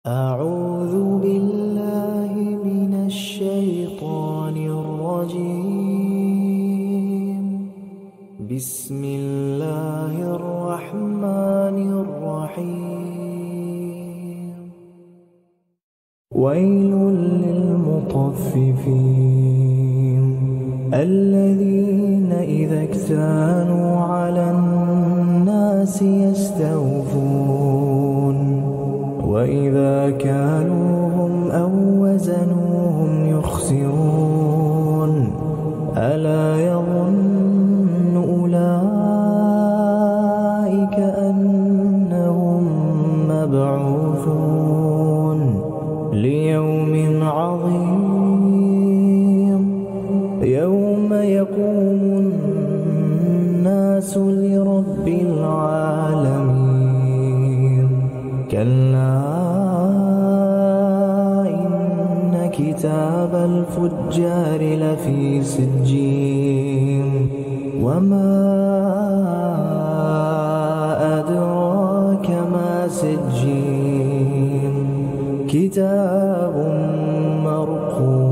أعوذ بالله من الشيطان الرجيم. بسم الله الرحمن الرحيم. ويل للمطففين الذين إذا اكتالوا على الناس يستوفون وإذا كالوهم أو وزنوهم يخسرون ألا يظن أولئك أنهم مبعوثون ليوم عظيم يوم يقوم الناس لرب العالمين. كلا إن كتاب الفجار لفي سجين وما أدراك ما سجين كتاب مرقوم